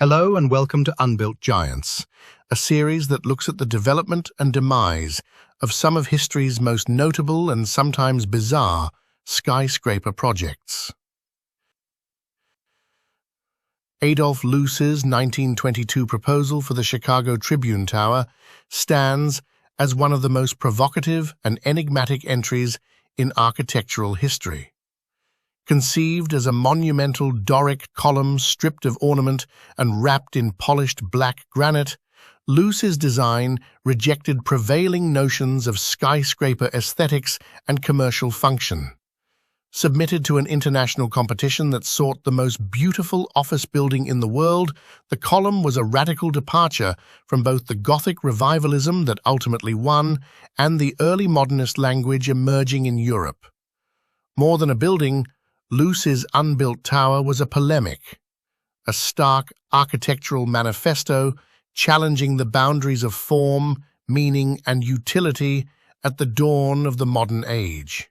Hello and welcome to Unbuilt Giants, a series that looks at the development and demise of some of history's most notable and sometimes bizarre skyscraper projects. Adolf Loos's 1922 proposal for the Chicago Tribune Tower stands as one of the most provocative and enigmatic entries in architectural history. Conceived as a monumental Doric column stripped of ornament and wrapped in polished black granite, Loos's design rejected prevailing notions of skyscraper aesthetics and commercial function. Submitted to an international competition that sought the most beautiful office building in the world, the column was a radical departure from both the Gothic revivalism that ultimately won and the early modernist language emerging in Europe. More than a building, Loos's Unbuilt Tower was a polemic, a stark architectural manifesto challenging the boundaries of form, meaning, and utility at the dawn of the modern age.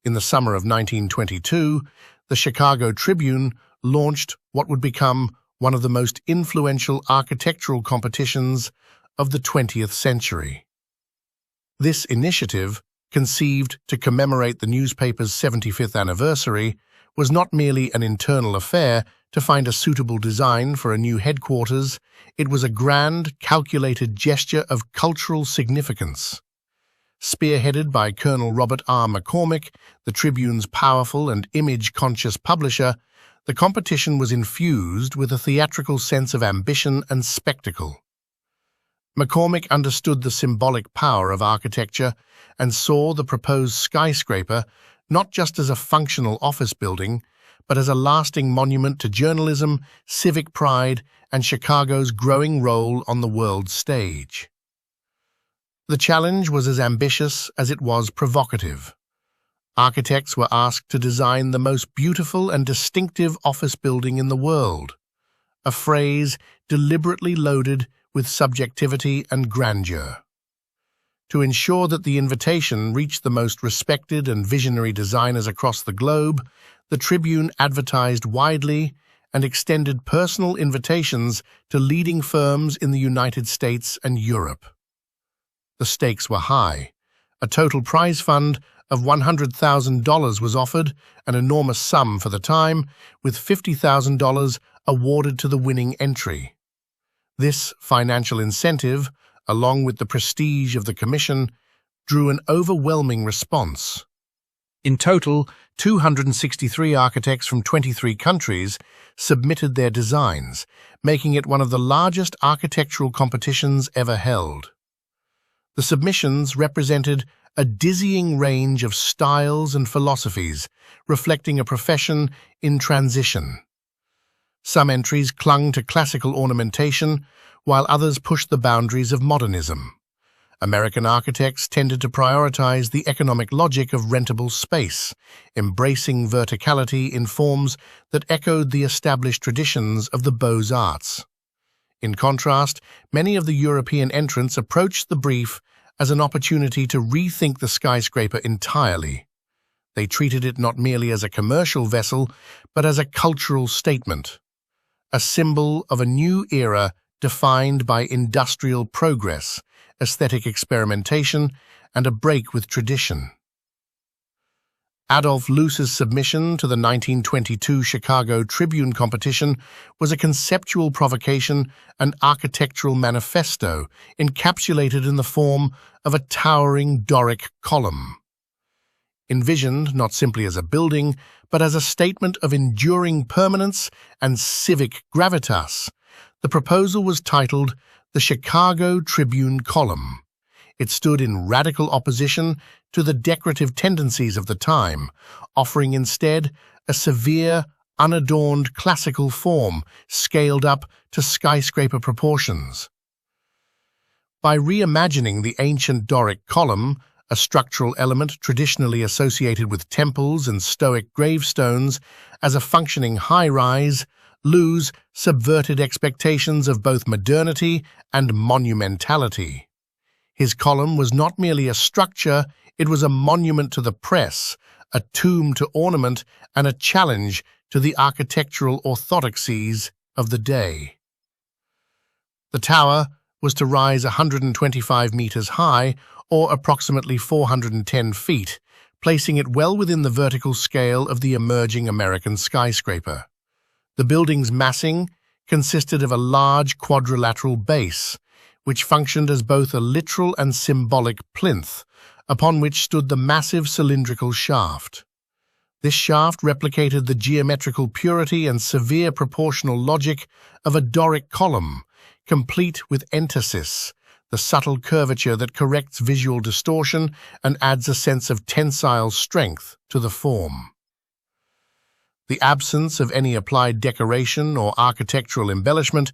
In the summer of 1922, the Chicago Tribune launched what would become one of the most influential architectural competitions of the 20th century. This initiative, conceived to commemorate the newspaper's 75th anniversary, was not merely an internal affair to find a suitable design for a new headquarters. It was a grand, calculated gesture of cultural significance. Spearheaded by Colonel Robert R. McCormick, the Tribune's powerful and image-conscious publisher, the competition was infused with a theatrical sense of ambition and spectacle. McCormick understood the symbolic power of architecture and saw the proposed skyscraper not just as a functional office building, but as a lasting monument to journalism, civic pride, and Chicago's growing role on the world stage. The challenge was as ambitious as it was provocative. Architects were asked to design the most beautiful and distinctive office building in the world, a phrase deliberately loaded with subjectivity and grandeur. To ensure that the invitation reached the most respected and visionary designers across the globe, the Tribune advertised widely and extended personal invitations to leading firms in the United States and Europe. The stakes were high. A total prize fund of $100,000 was offered, an enormous sum for the time, with $50,000 awarded to the winning entry. This financial incentive, along with the prestige of the commission, drew an overwhelming response. In total, 263 architects from 23 countries submitted their designs, making it one of the largest architectural competitions ever held. The submissions represented a dizzying range of styles and philosophies, reflecting a profession in transition. Some entries clung to classical ornamentation, while others pushed the boundaries of modernism. American architects tended to prioritize the economic logic of rentable space, embracing verticality in forms that echoed the established traditions of the Beaux-Arts. In contrast, many of the European entrants approached the brief as an opportunity to rethink the skyscraper entirely. They treated it not merely as a commercial vessel, but as a cultural statement, a symbol of a new era defined by industrial progress, aesthetic experimentation, and a break with tradition. Adolf Loos's submission to the 1922 Chicago Tribune competition was a conceptual provocation and architectural manifesto encapsulated in the form of a towering Doric column. Envisioned not simply as a building, but as a statement of enduring permanence and civic gravitas, the proposal was titled the Chicago Tribune Column. It stood in radical opposition to the decorative tendencies of the time, offering instead a severe, unadorned classical form scaled up to skyscraper proportions. By reimagining the ancient Doric column, a structural element traditionally associated with temples and Stoic gravestones, as a functioning high-rise, Loos subverted expectations of both modernity and monumentality. His column was not merely a structure, it was a monument to the press, a tomb to ornament, and a challenge to the architectural orthodoxies of the day. The tower was to rise 125 meters high, or approximately 410 feet, placing it well within the vertical scale of the emerging American skyscraper. The building's massing consisted of a large quadrilateral base, which functioned as both a literal and symbolic plinth, upon which stood the massive cylindrical shaft. This shaft replicated the geometrical purity and severe proportional logic of a Doric column, complete with entasis, the subtle curvature that corrects visual distortion and adds a sense of tensile strength to the form. The absence of any applied decoration or architectural embellishment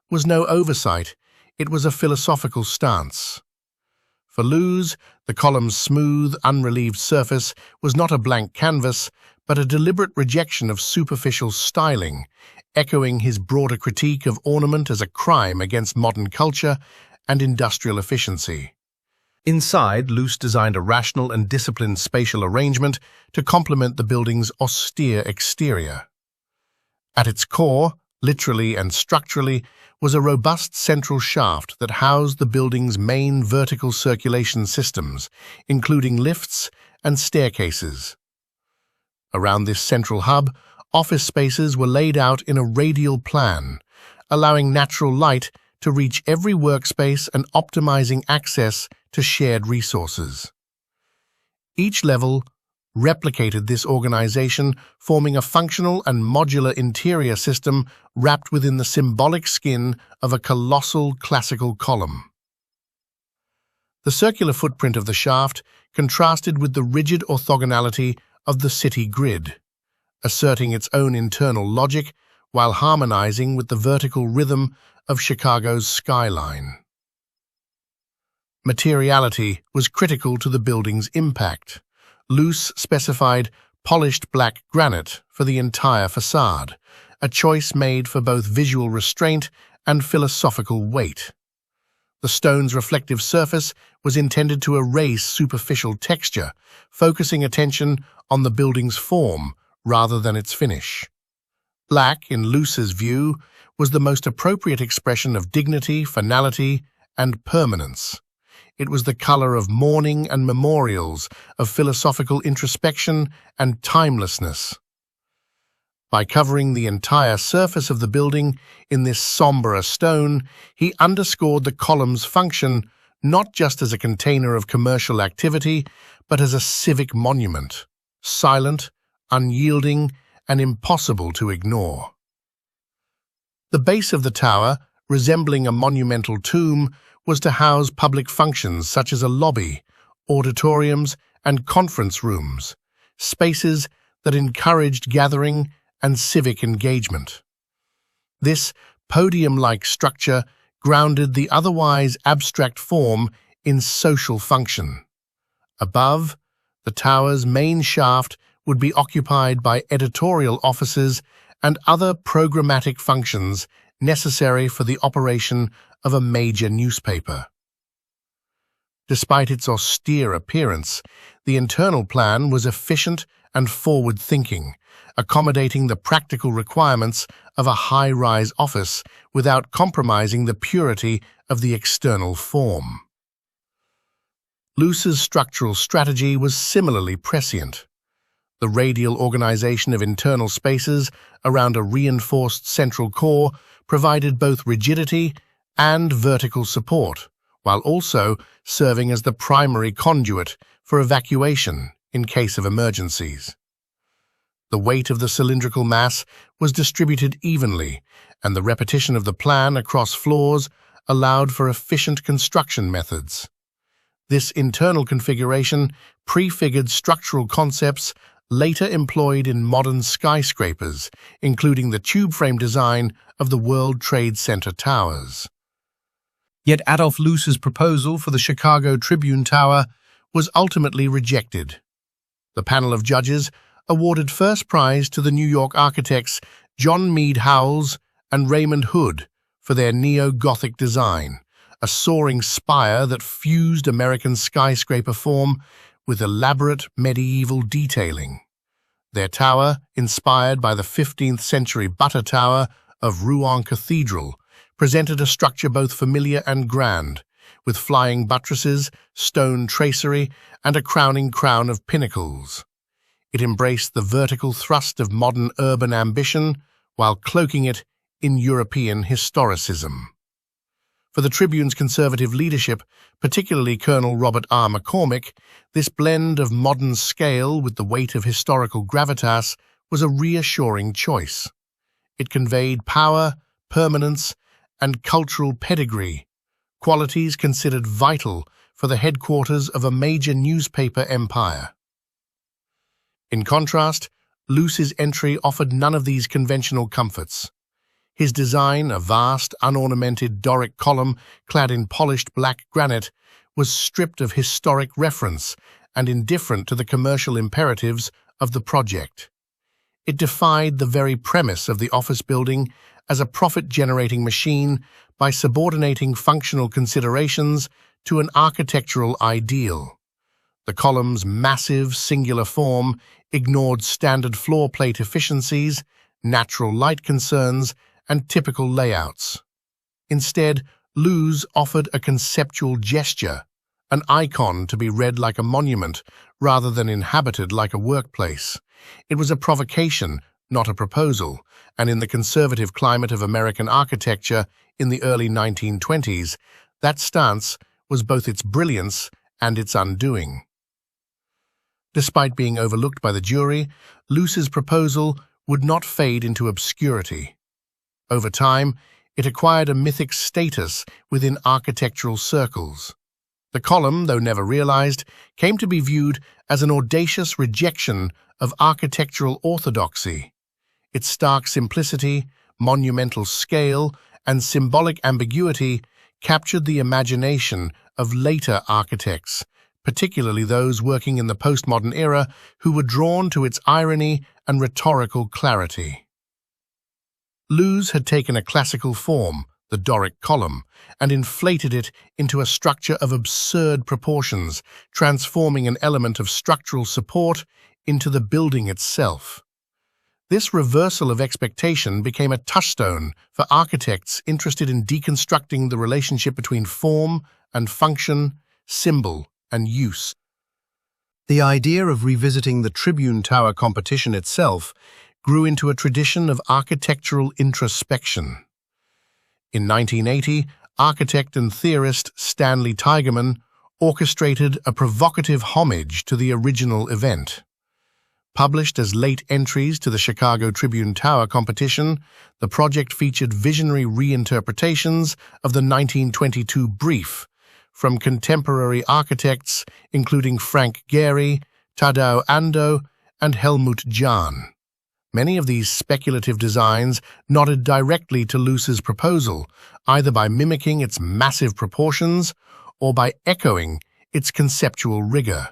was no oversight, it was a philosophical stance. For Loos, the column's smooth, unrelieved surface was not a blank canvas, but a deliberate rejection of superficial styling, echoing his broader critique of ornament as a crime against modern culture and industrial efficiency. Inside, Loos designed a rational and disciplined spatial arrangement to complement the building's austere exterior. At its core, literally and structurally, was a robust central shaft that housed the building's main vertical circulation systems, including lifts and staircases. Around this central hub, office spaces were laid out in a radial plan, allowing natural light to reach every workspace and optimizing access to shared resources. Each level replicated this organization, forming a functional and modular interior system wrapped within the symbolic skin of a colossal classical column. The circular footprint of the shaft contrasted with the rigid orthogonality of the city grid, asserting its own internal logic while harmonizing with the vertical rhythm of Chicago's skyline. Materiality was critical to the building's impact. Loos specified polished black granite for the entire facade, a choice made for both visual restraint and philosophical weight. The stone's reflective surface was intended to erase superficial texture, focusing attention on the building's form rather than its finish. Black, in Loos's view, was the most appropriate expression of dignity, finality, and permanence. It was the color of mourning and memorials, of philosophical introspection and timelessness. By covering the entire surface of the building in this sombre stone, he underscored the column's function not just as a container of commercial activity, but as a civic monument, silent, unyielding, and impossible to ignore. The base of the tower, resembling a monumental tomb, was to house public functions such as a lobby, auditoriums, and conference rooms, spaces that encouraged gathering and civic engagement. This podium-like structure grounded the otherwise abstract form in social function. Above, the tower's main shaft would be occupied by editorial offices and other programmatic functions necessary for the operation of a major newspaper. Despite its austere appearance, the internal plan was efficient and forward-thinking, accommodating the practical requirements of a high-rise office without compromising the purity of the external form. Loos's structural strategy was similarly prescient. The radial organization of internal spaces around a reinforced central core provided both rigidity and vertical support, while also serving as the primary conduit for evacuation in case of emergencies. The weight of the cylindrical mass was distributed evenly, and the repetition of the plan across floors allowed for efficient construction methods. This internal configuration prefigured structural concepts later employed in modern skyscrapers, including the tube frame design of the World Trade Center towers. Yet Adolf Loos's proposal for the Chicago Tribune Tower was ultimately rejected. The panel of judges awarded first prize to the New York architects John Mead Howells and Raymond Hood for their neo-Gothic design, a soaring spire that fused American skyscraper form with elaborate medieval detailing. Their tower, inspired by the 15th-century Butter Tower of Rouen Cathedral, presented a structure both familiar and grand, with flying buttresses, stone tracery, and a crowning crown of pinnacles. It embraced the vertical thrust of modern urban ambition while cloaking it in European historicism. For the Tribune's conservative leadership, particularly Colonel Robert R. McCormick, this blend of modern scale with the weight of historical gravitas was a reassuring choice. It conveyed power, permanence, and cultural pedigree, qualities considered vital for the headquarters of a major newspaper empire. In contrast, Loos's entry offered none of these conventional comforts. His design, a vast, unornamented Doric column clad in polished black granite, was stripped of historic reference and indifferent to the commercial imperatives of the project. It defied the very premise of the office building as a profit-generating machine by subordinating functional considerations to an architectural ideal. The column's massive, singular form ignored standard floor plate efficiencies, natural light concerns, and typical layouts. Instead, Loos offered a conceptual gesture, an icon to be read like a monument rather than inhabited like a workplace. It was a provocation, not a proposal, and in the conservative climate of American architecture in the early 1920s, that stance was both its brilliance and its undoing. Despite being overlooked by the jury, Loos's proposal would not fade into obscurity. Over time, it acquired a mythic status within architectural circles. The column, though never realized, came to be viewed as an audacious rejection of architectural orthodoxy. Its stark simplicity, monumental scale, and symbolic ambiguity captured the imagination of later architects, particularly those working in the postmodern era who were drawn to its irony and rhetorical clarity. Loos had taken a classical form, the Doric column, and inflated it into a structure of absurd proportions, transforming an element of structural support into the building itself. This reversal of expectation became a touchstone for architects interested in deconstructing the relationship between form and function, symbol and use. The idea of revisiting the Tribune Tower competition itself grew into a tradition of architectural introspection. In 1980, architect and theorist Stanley Tigerman orchestrated a provocative homage to the original event. Published as late entries to the Chicago Tribune Tower competition, the project featured visionary reinterpretations of the 1922 brief from contemporary architects including Frank Gehry, Tadao Ando, and Helmut Jahn. Many of these speculative designs nodded directly to Loos's proposal, either by mimicking its massive proportions or by echoing its conceptual rigor.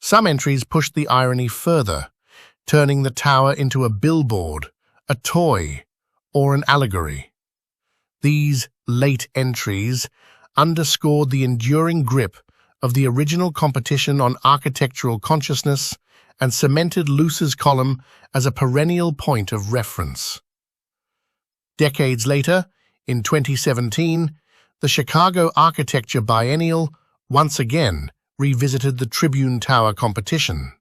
Some entries pushed the irony further, turning the tower into a billboard, a toy, or an allegory. These late entries underscored the enduring grip of the original competition on architectural consciousness and cemented Loos's column as a perennial point of reference. Decades later, in 2017, the Chicago Architecture Biennial once again revisited the Tribune Tower competition,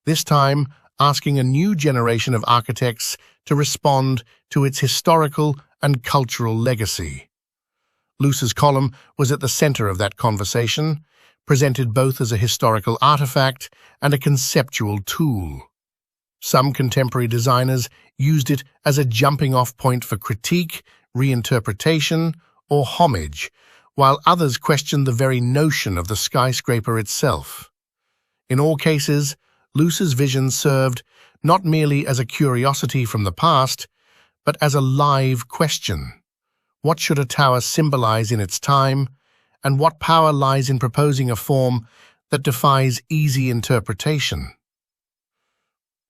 this time asking a new generation of architects to respond to its historical and cultural legacy. Loos's column was at the center of that conversation, presented both as a historical artifact and a conceptual tool. Some contemporary designers used it as a jumping-off point for critique, reinterpretation, or homage, while others questioned the very notion of the skyscraper itself. In all cases, Loos's vision served not merely as a curiosity from the past, but as a live question. What should a tower symbolize in its time, and what power lies in proposing a form that defies easy interpretation?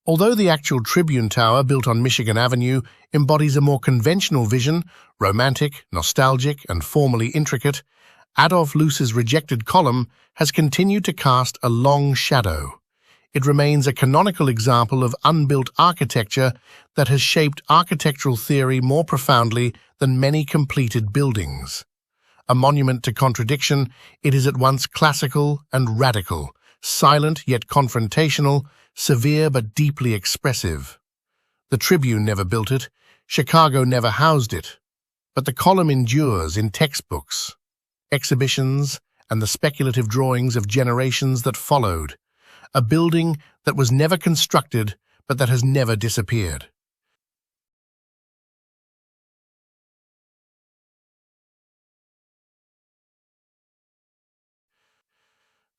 Although the actual Tribune Tower, built on Michigan Avenue, embodies a more conventional vision, romantic, nostalgic, and formally intricate, Adolf Loos's rejected column has continued to cast a long shadow. it remains a canonical example of unbuilt architecture that has shaped architectural theory more profoundly than many completed buildings. A monument to contradiction, it is at once classical and radical, silent yet confrontational, severe but deeply expressive. The Tribune never built it, Chicago never housed it, but the column endures in textbooks, exhibitions, and the speculative drawings of generations that followed, a building that was never constructed but that has never disappeared.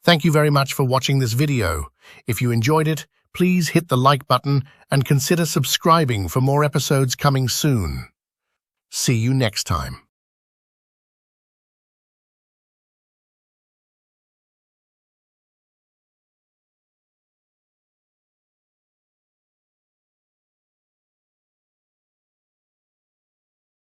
Thank you very much for watching this video. If you enjoyed it, please hit the like button and consider subscribing for more episodes coming soon. See you next time.